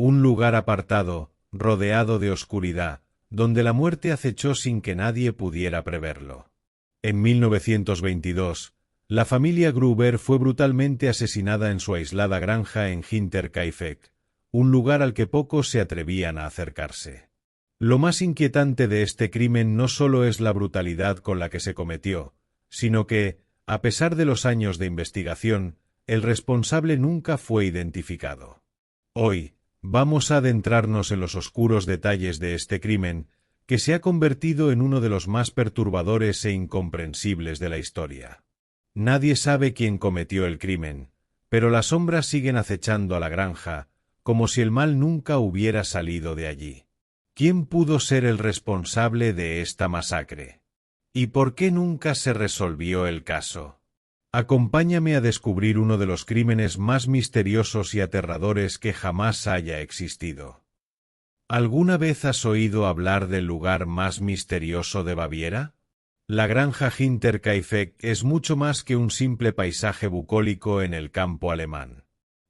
Un lugar apartado, rodeado de oscuridad, donde la muerte acechó sin que nadie pudiera preverlo. En 1922, la familia Gruber fue brutalmente asesinada en su aislada granja en Hinterkaifeck, un lugar al que pocos se atrevían a acercarse. Lo más inquietante de este crimen no solo es la brutalidad con la que se cometió, sino que, a pesar de los años de investigación, el responsable nunca fue identificado. Hoy, vamos a adentrarnos en los oscuros detalles de este crimen, que se ha convertido en uno de los más perturbadores e incomprensibles de la historia. Nadie sabe quién cometió el crimen, pero las sombras siguen acechando a la granja, como si el mal nunca hubiera salido de allí. ¿Quién pudo ser el responsable de esta masacre? ¿Y por qué nunca se resolvió el caso? Acompáñame a descubrir uno de los crímenes más misteriosos y aterradores que jamás haya existido. ¿Alguna vez has oído hablar del lugar más misterioso de Baviera? La granja Hinterkaifeck es mucho más que un simple paisaje bucólico en el campo alemán.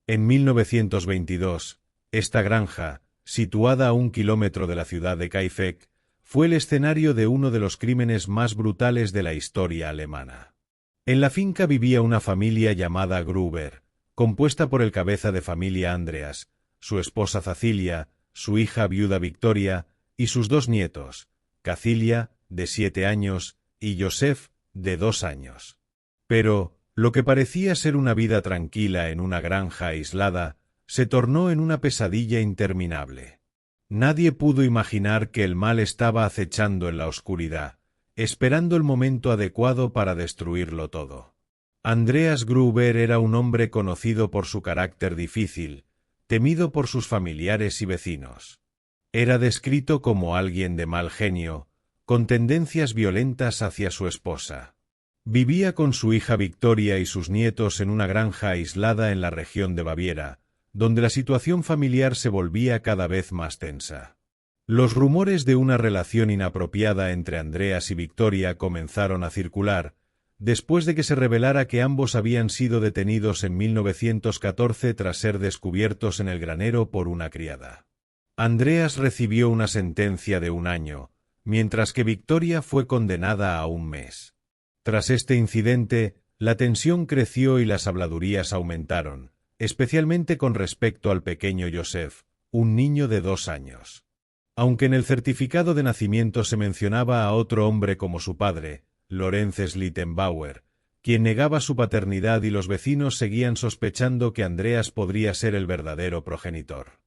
En 1922, esta granja, situada a 1 kilómetro de la ciudad de Kaifeck, fue el escenario de uno de los crímenes más brutales de la historia alemana. En la finca vivía una familia llamada Gruber, compuesta por el cabeza de familia Andreas, su esposa Cecilia, su hija viuda Victoria y sus 2 nietos, Cacilia, de 7 años, y Joseph, de 2 años. Pero, lo que parecía ser una vida tranquila en una granja aislada, se tornó en una pesadilla interminable. Nadie pudo imaginar que el mal estaba acechando en la oscuridad, esperando el momento adecuado para destruirlo todo. Andreas Gruber era un hombre conocido por su carácter difícil, temido por sus familiares y vecinos. Era descrito como alguien de mal genio, con tendencias violentas hacia su esposa. Vivía con su hija Victoria y sus nietos en una granja aislada en la región de Baviera, donde la situación familiar se volvía cada vez más tensa. Los rumores de una relación inapropiada entre Andreas y Victoria comenzaron a circular, después de que se revelara que ambos habían sido detenidos en 1914 tras ser descubiertos en el granero por una criada. Andreas recibió una sentencia de 1 año, mientras que Victoria fue condenada a 1 mes. Tras este incidente, la tensión creció y las habladurías aumentaron, especialmente con respecto al pequeño Joseph, un niño de 2 años. Aunque en el certificado de nacimiento se mencionaba a otro hombre como su padre, Lorenz Schlittenbauer, quien negaba su paternidad y los vecinos seguían sospechando que Andreas podría ser el verdadero progenitor.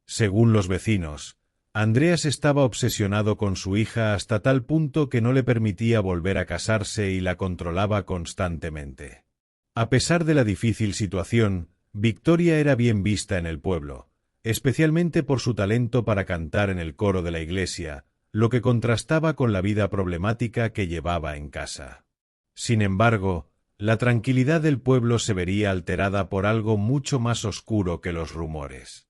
Según los vecinos, Andreas estaba obsesionado con su hija hasta tal punto que no le permitía volver a casarse y la controlaba constantemente. A pesar de la difícil situación, Victoria era bien vista en el pueblo, especialmente por su talento para cantar en el coro de la iglesia, lo que contrastaba con la vida problemática que llevaba en casa. Sin embargo, la tranquilidad del pueblo se vería alterada por algo mucho más oscuro que los rumores.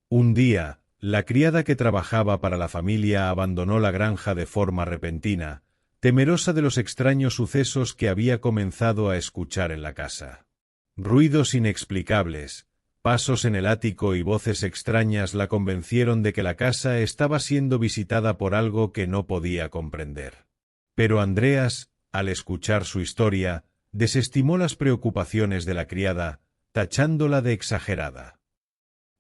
Un día, la criada que trabajaba para la familia abandonó la granja de forma repentina, temerosa de los extraños sucesos que había comenzado a escuchar en la casa. Ruidos inexplicables, pasos en el ático y voces extrañas la convencieron de que la casa estaba siendo visitada por algo que no podía comprender. Pero Andreas, al escuchar su historia, desestimó las preocupaciones de la criada, tachándola de exagerada.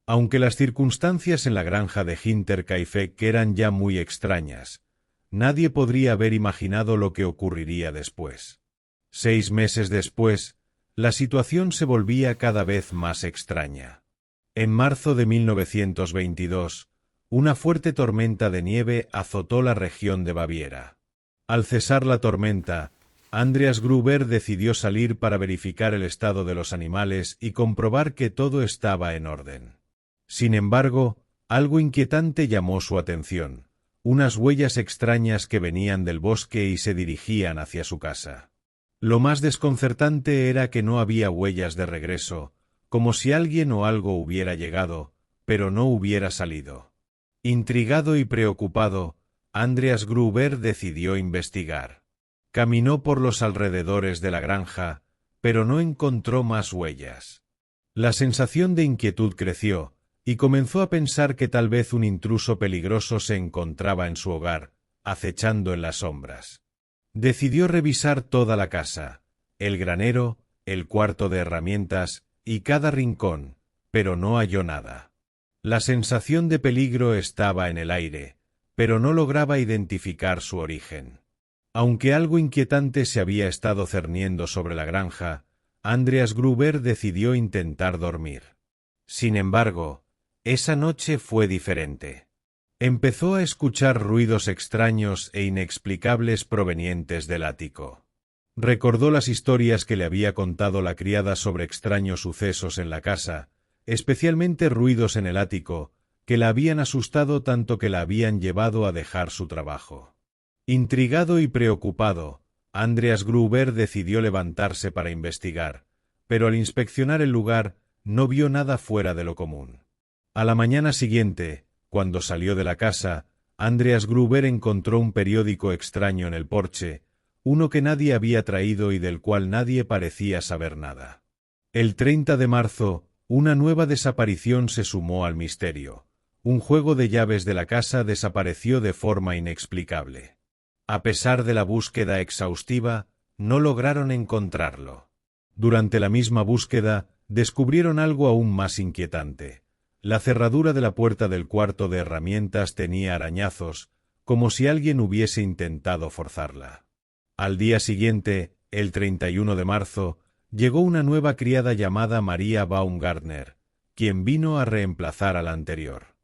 Aunque las circunstancias en la granja de Hinterkaifeck eran ya muy extrañas, nadie podría haber imaginado lo que ocurriría después. 6 meses después, la situación se volvía cada vez más extraña. En marzo de 1922, una fuerte tormenta de nieve azotó la región de Baviera. Al cesar la tormenta, Andreas Gruber decidió salir para verificar el estado de los animales y comprobar que todo estaba en orden. Sin embargo, algo inquietante llamó su atención: unas huellas extrañas que venían del bosque y se dirigían hacia su casa. Lo más desconcertante era que no había huellas de regreso, como si alguien o algo hubiera llegado, pero no hubiera salido. Intrigado y preocupado, Andreas Gruber decidió investigar. Caminó por los alrededores de la granja, pero no encontró más huellas. La sensación de inquietud creció, y comenzó a pensar que tal vez un intruso peligroso se encontraba en su hogar, acechando en las sombras. Decidió revisar toda la casa, el granero, el cuarto de herramientas y cada rincón, pero no halló nada. La sensación de peligro estaba en el aire, pero no lograba identificar su origen. Aunque algo inquietante se había estado cerniendo sobre la granja, Andreas Gruber decidió intentar dormir. Sin embargo, esa noche fue diferente. Empezó a escuchar ruidos extraños e inexplicables provenientes del ático. Recordó las historias que le había contado la criada sobre extraños sucesos en la casa, especialmente ruidos en el ático, que la habían asustado tanto que la habían llevado a dejar su trabajo. Intrigado y preocupado, Andreas Gruber decidió levantarse para investigar, pero al inspeccionar el lugar no vio nada fuera de lo común. A la mañana siguiente, cuando salió de la casa, Andreas Gruber encontró un periódico extraño en el porche, uno que nadie había traído y del cual nadie parecía saber nada. El 30 de marzo, una nueva desaparición se sumó al misterio. Un juego de llaves de la casa desapareció de forma inexplicable. A pesar de la búsqueda exhaustiva, no lograron encontrarlo. Durante la misma búsqueda, descubrieron algo aún más inquietante. La cerradura de la puerta del cuarto de herramientas tenía arañazos, como si alguien hubiese intentado forzarla. Al día siguiente, el 31 de marzo, llegó una nueva criada llamada María Baumgartner, quien vino a reemplazar a la anterior.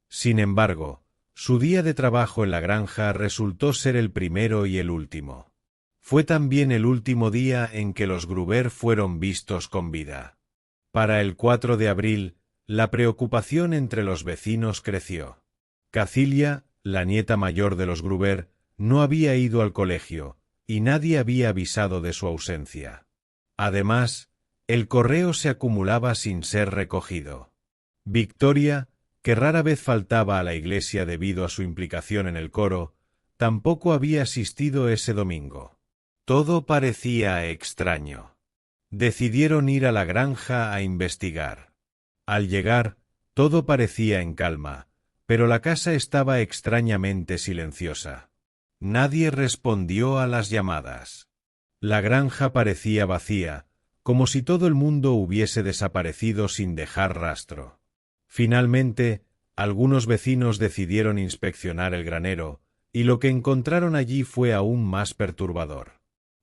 Sin embargo, su día de trabajo en la granja resultó ser el primero y el último. Fue también el último día en que los Gruber fueron vistos con vida. Para el 4 de abril, la preocupación entre los vecinos creció. Cacilia, la nieta mayor de los Gruber, no había ido al colegio, y nadie había avisado de su ausencia. Además, el correo se acumulaba sin ser recogido. Victoria, que rara vez faltaba a la iglesia debido a su implicación en el coro, tampoco había asistido ese domingo. Todo parecía extraño. Decidieron ir a la granja a investigar. Al llegar, todo parecía en calma, pero la casa estaba extrañamente silenciosa. Nadie respondió a las llamadas. La granja parecía vacía, como si todo el mundo hubiese desaparecido sin dejar rastro. Finalmente, algunos vecinos decidieron inspeccionar el granero, y lo que encontraron allí fue aún más perturbador.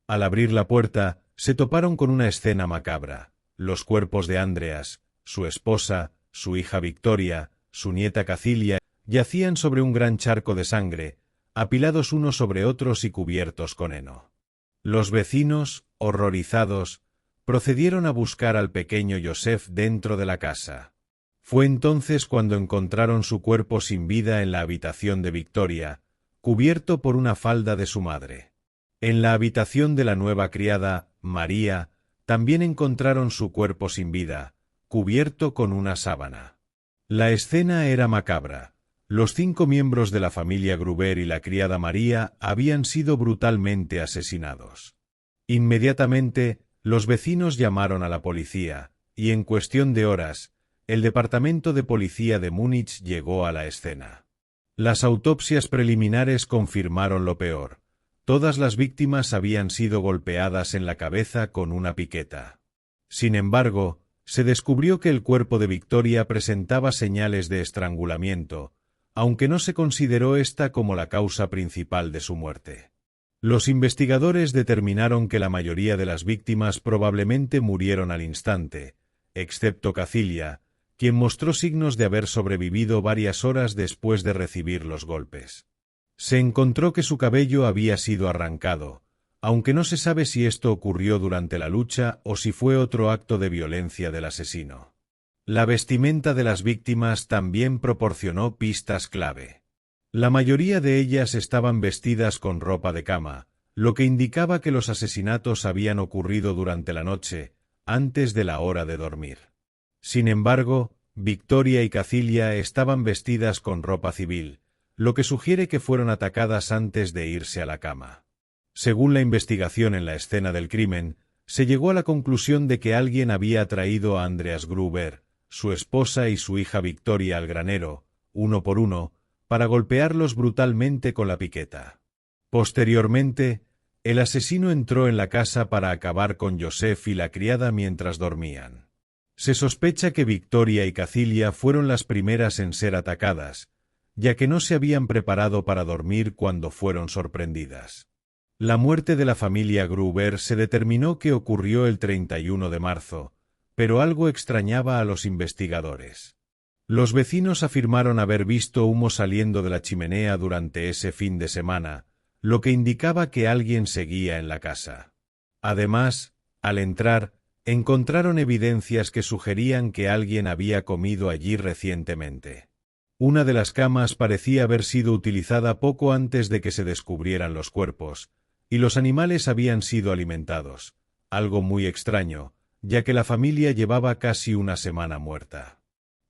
Al abrir la puerta, se toparon con una escena macabra: los cuerpos de Andreas, su esposa, su hija Victoria, su nieta Cacilia, yacían sobre un gran charco de sangre, apilados unos sobre otros y cubiertos con heno. Los vecinos, horrorizados, procedieron a buscar al pequeño Joseph dentro de la casa. Fue entonces cuando encontraron su cuerpo sin vida en la habitación de Victoria, cubierto por una falda de su madre. En la habitación de la nueva criada, María, también encontraron su cuerpo sin vida, cubierto con una sábana. La escena era macabra. Los 5 miembros de la familia Gruber y la criada María habían sido brutalmente asesinados. Inmediatamente, los vecinos llamaron a la policía, y en cuestión de horas, el departamento de policía de Múnich llegó a la escena. Las autopsias preliminares confirmaron lo peor. Todas las víctimas habían sido golpeadas en la cabeza con una piqueta. Sin embargo, se descubrió que el cuerpo de Victoria presentaba señales de estrangulamiento, aunque no se consideró esta como la causa principal de su muerte. Los investigadores determinaron que la mayoría de las víctimas probablemente murieron al instante, excepto Cacilia, quien mostró signos de haber sobrevivido varias horas después de recibir los golpes. Se encontró que su cabello había sido arrancado, aunque no se sabe si esto ocurrió durante la lucha o si fue otro acto de violencia del asesino. La vestimenta de las víctimas también proporcionó pistas clave. La mayoría de ellas estaban vestidas con ropa de cama, lo que indicaba que los asesinatos habían ocurrido durante la noche, antes de la hora de dormir. Sin embargo, Victoria y Cacilia estaban vestidas con ropa civil, lo que sugiere que fueron atacadas antes de irse a la cama. Según la investigación en la escena del crimen, se llegó a la conclusión de que alguien había traído a Andreas Gruber, su esposa y su hija Victoria al granero, uno por uno, para golpearlos brutalmente con la piqueta. Posteriormente, el asesino entró en la casa para acabar con Joseph y la criada mientras dormían. Se sospecha que Victoria y Cacilia fueron las primeras en ser atacadas, ya que no se habían preparado para dormir cuando fueron sorprendidas. La muerte de la familia Gruber se determinó que ocurrió el 31 de marzo, pero algo extrañaba a los investigadores. Los vecinos afirmaron haber visto humo saliendo de la chimenea durante ese fin de semana, lo que indicaba que alguien seguía en la casa. Además, al entrar, encontraron evidencias que sugerían que alguien había comido allí recientemente. Una de las camas parecía haber sido utilizada poco antes de que se descubrieran los cuerpos, y los animales habían sido alimentados, algo muy extraño, ya que la familia llevaba casi una semana muerta.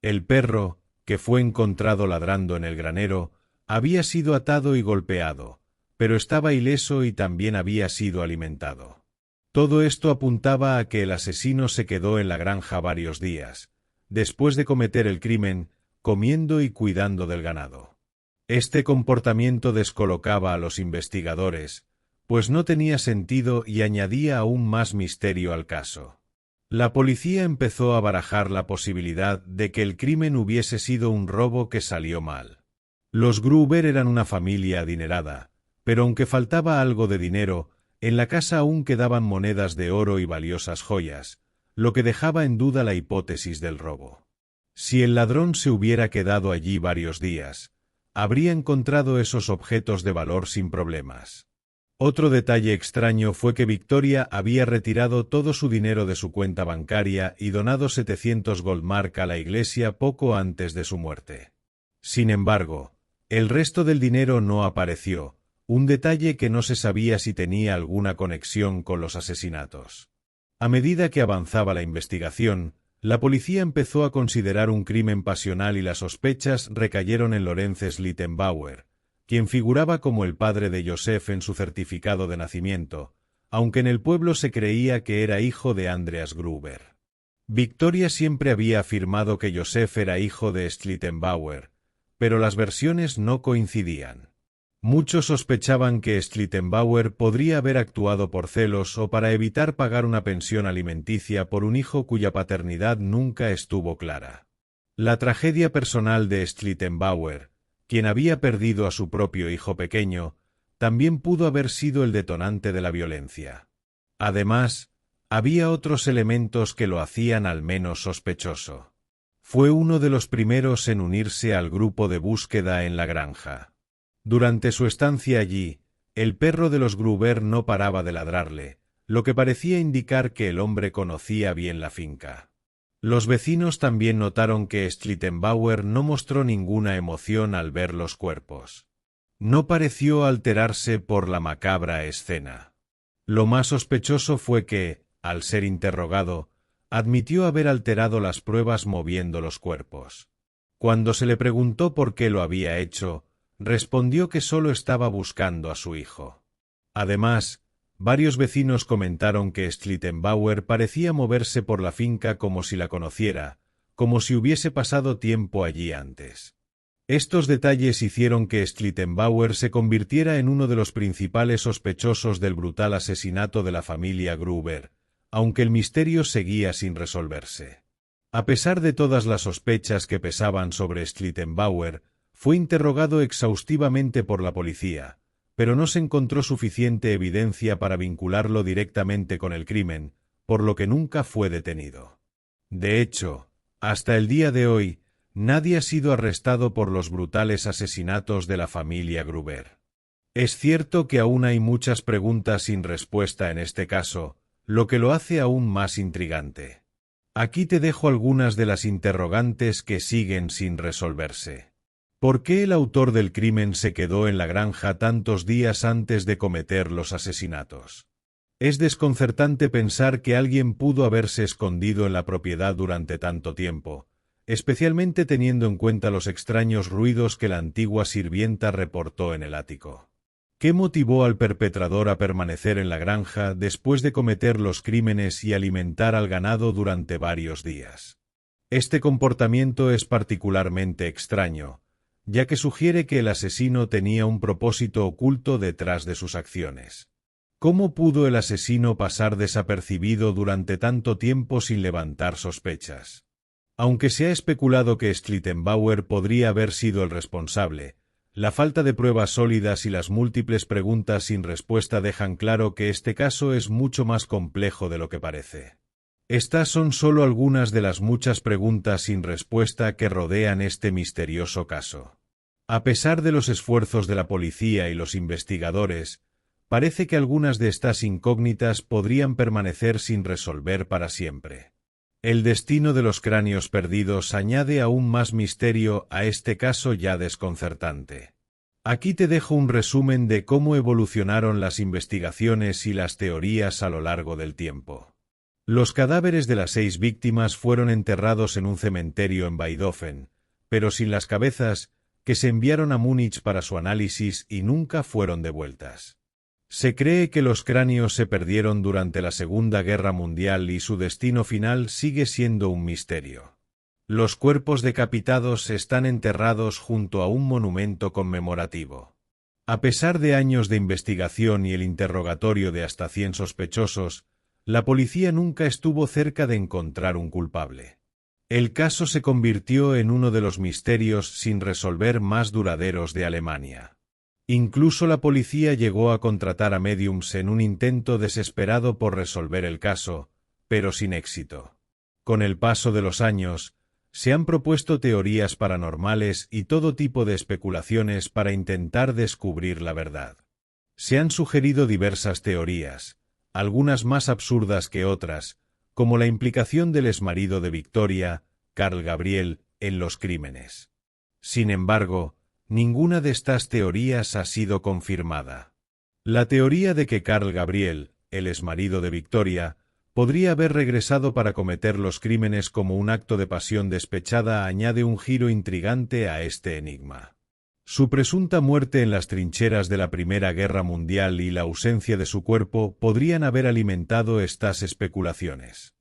El perro, que fue encontrado ladrando en el granero, había sido atado y golpeado, pero estaba ileso y también había sido alimentado. Todo esto apuntaba a que el asesino se quedó en la granja varios días, después de cometer el crimen, comiendo y cuidando del ganado. Este comportamiento descolocaba a los investigadores, pues no tenía sentido y añadía aún más misterio al caso. La policía empezó a barajar la posibilidad de que el crimen hubiese sido un robo que salió mal. Los Gruber eran una familia adinerada, pero aunque faltaba algo de dinero, en la casa aún quedaban monedas de oro y valiosas joyas, lo que dejaba en duda la hipótesis del robo. Si el ladrón se hubiera quedado allí varios días, habría encontrado esos objetos de valor sin problemas. Otro detalle extraño fue que Victoria había retirado todo su dinero de su cuenta bancaria y donado 700 Goldmark a la iglesia poco antes de su muerte. Sin embargo, el resto del dinero no apareció, un detalle que no se sabía si tenía alguna conexión con los asesinatos. A medida que avanzaba la investigación, la policía empezó a considerar un crimen pasional y las sospechas recayeron en Lorenz Schlittenbauer, quien figuraba como el padre de Joseph en su certificado de nacimiento, aunque en el pueblo se creía que era hijo de Andreas Gruber. Victoria siempre había afirmado que Joseph era hijo de Schlittenbauer, pero las versiones no coincidían. Muchos sospechaban que Schlittenbauer podría haber actuado por celos o para evitar pagar una pensión alimenticia por un hijo cuya paternidad nunca estuvo clara. La tragedia personal de Schlittenbauer, quien había perdido a su propio hijo pequeño, también pudo haber sido el detonante de la violencia. Además, había otros elementos que lo hacían al menos sospechoso. Fue uno de los primeros en unirse al grupo de búsqueda en la granja. Durante su estancia allí, el perro de los Gruber no paraba de ladrarle, lo que parecía indicar que el hombre conocía bien la finca. Los vecinos también notaron que Schlittenbauer no mostró ninguna emoción al ver los cuerpos. No pareció alterarse por la macabra escena. Lo más sospechoso fue que, al ser interrogado, admitió haber alterado las pruebas moviendo los cuerpos. Cuando se le preguntó por qué lo había hecho, respondió que solo estaba buscando a su hijo. Además, varios vecinos comentaron que Schlittenbauer parecía moverse por la finca como si la conociera, como si hubiese pasado tiempo allí antes. Estos detalles hicieron que Schlittenbauer se convirtiera en uno de los principales sospechosos del brutal asesinato de la familia Gruber, aunque el misterio seguía sin resolverse. A pesar de todas las sospechas que pesaban sobre Schlittenbauer, fue interrogado exhaustivamente por la policía, pero no se encontró suficiente evidencia para vincularlo directamente con el crimen, por lo que nunca fue detenido. De hecho, hasta el día de hoy, nadie ha sido arrestado por los brutales asesinatos de la familia Gruber. Es cierto que aún hay muchas preguntas sin respuesta en este caso, lo que lo hace aún más intrigante. Aquí te dejo algunas de las interrogantes que siguen sin resolverse. ¿Por qué el autor del crimen se quedó en la granja tantos días antes de cometer los asesinatos? Es desconcertante pensar que alguien pudo haberse escondido en la propiedad durante tanto tiempo, especialmente teniendo en cuenta los extraños ruidos que la antigua sirvienta reportó en el ático. ¿Qué motivó al perpetrador a permanecer en la granja después de cometer los crímenes y alimentar al ganado durante varios días? Este comportamiento es particularmente extraño, ya que sugiere que el asesino tenía un propósito oculto detrás de sus acciones. ¿Cómo pudo el asesino pasar desapercibido durante tanto tiempo sin levantar sospechas? Aunque se ha especulado que Schlittenbauer podría haber sido el responsable, la falta de pruebas sólidas y las múltiples preguntas sin respuesta dejan claro que este caso es mucho más complejo de lo que parece. Estas son solo algunas de las muchas preguntas sin respuesta que rodean este misterioso caso. A pesar de los esfuerzos de la policía y los investigadores, parece que algunas de estas incógnitas podrían permanecer sin resolver para siempre. El destino de los cráneos perdidos añade aún más misterio a este caso ya desconcertante. Aquí te dejo un resumen de cómo evolucionaron las investigaciones y las teorías a lo largo del tiempo. Los cadáveres de las 6 víctimas fueron enterrados en un cementerio en Weidhofen, pero sin las cabezas, que se enviaron a Múnich para su análisis y nunca fueron devueltas. Se cree que los cráneos se perdieron durante la Segunda Guerra Mundial y su destino final sigue siendo un misterio. Los cuerpos decapitados están enterrados junto a un monumento conmemorativo. A pesar de años de investigación y el interrogatorio de hasta 100 sospechosos, la policía nunca estuvo cerca de encontrar un culpable. El caso se convirtió en uno de los misterios sin resolver más duraderos de Alemania. Incluso la policía llegó a contratar a médiums en un intento desesperado por resolver el caso, pero sin éxito. Con el paso de los años, se han propuesto teorías paranormales y todo tipo de especulaciones para intentar descubrir la verdad. Se han sugerido diversas teorías, algunas más absurdas que otras, como la implicación del exmarido de Victoria, Carl Gabriel, en los crímenes. Sin embargo, ninguna de estas teorías ha sido confirmada. La teoría de que Carl Gabriel, el exmarido de Victoria, podría haber regresado para cometer los crímenes como un acto de pasión despechada añade un giro intrigante a este enigma. Su presunta muerte en las trincheras de la Primera Guerra Mundial y la ausencia de su cuerpo podrían haber alimentado estas especulaciones.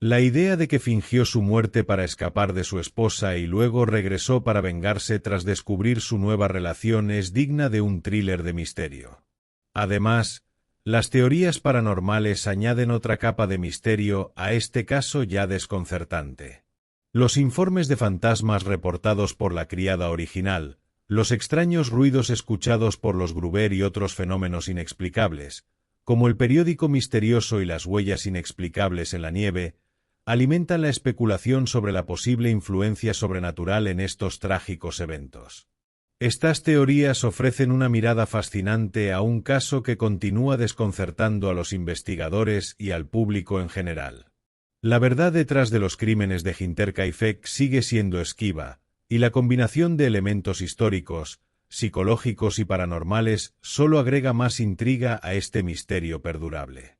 La idea de que fingió su muerte para escapar de su esposa y luego regresó para vengarse tras descubrir su nueva relación es digna de un thriller de misterio. Además, las teorías paranormales añaden otra capa de misterio a este caso ya desconcertante. Los informes de fantasmas reportados por la criada original, los extraños ruidos escuchados por los Gruber y otros fenómenos inexplicables, como el periódico misterioso y las huellas inexplicables en la nieve, alimentan la especulación sobre la posible influencia sobrenatural en estos trágicos eventos. Estas teorías ofrecen una mirada fascinante a un caso que continúa desconcertando a los investigadores y al público en general. La verdad detrás de los crímenes de Hinterkaifeck sigue siendo esquiva, y la combinación de elementos históricos, psicológicos y paranormales solo agrega más intriga a este misterio perdurable.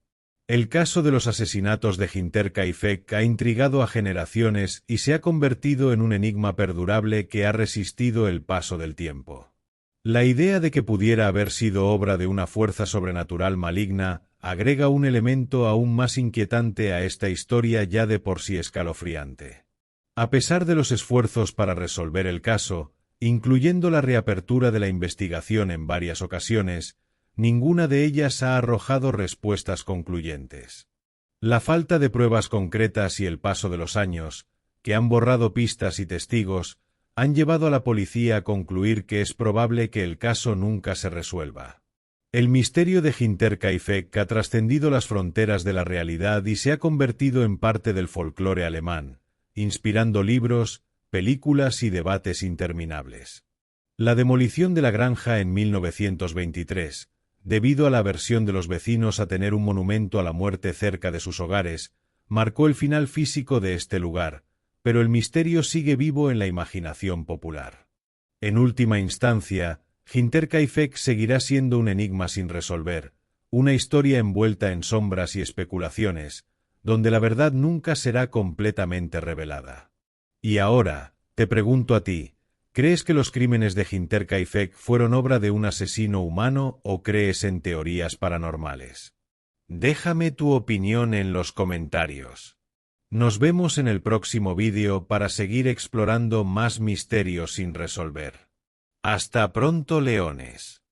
El caso de los asesinatos de Hinterkaifeck ha intrigado a generaciones y se ha convertido en un enigma perdurable que ha resistido el paso del tiempo. La idea de que pudiera haber sido obra de una fuerza sobrenatural maligna agrega un elemento aún más inquietante a esta historia ya de por sí escalofriante. A pesar de los esfuerzos para resolver el caso, incluyendo la reapertura de la investigación en varias ocasiones, ninguna de ellas ha arrojado respuestas concluyentes. La falta de pruebas concretas y el paso de los años, que han borrado pistas y testigos, han llevado a la policía a concluir que es probable que el caso nunca se resuelva. El misterio de Hinterkaifeck ha trascendido las fronteras de la realidad y se ha convertido en parte del folclore alemán, inspirando libros, películas y debates interminables. La demolición de la granja en 1923, debido a la aversión de los vecinos a tener un monumento a la muerte cerca de sus hogares, marcó el final físico de este lugar, pero el misterio sigue vivo en la imaginación popular. En última instancia, Hinterkaifeck seguirá siendo un enigma sin resolver, una historia envuelta en sombras y especulaciones, donde la verdad nunca será completamente revelada. Y ahora, te pregunto a ti, ¿crees que los crímenes de Hinterkaifeck fueron obra de un asesino humano o crees en teorías paranormales? Déjame tu opinión en los comentarios. Nos vemos en el próximo vídeo para seguir explorando más misterios sin resolver. Hasta pronto, leones.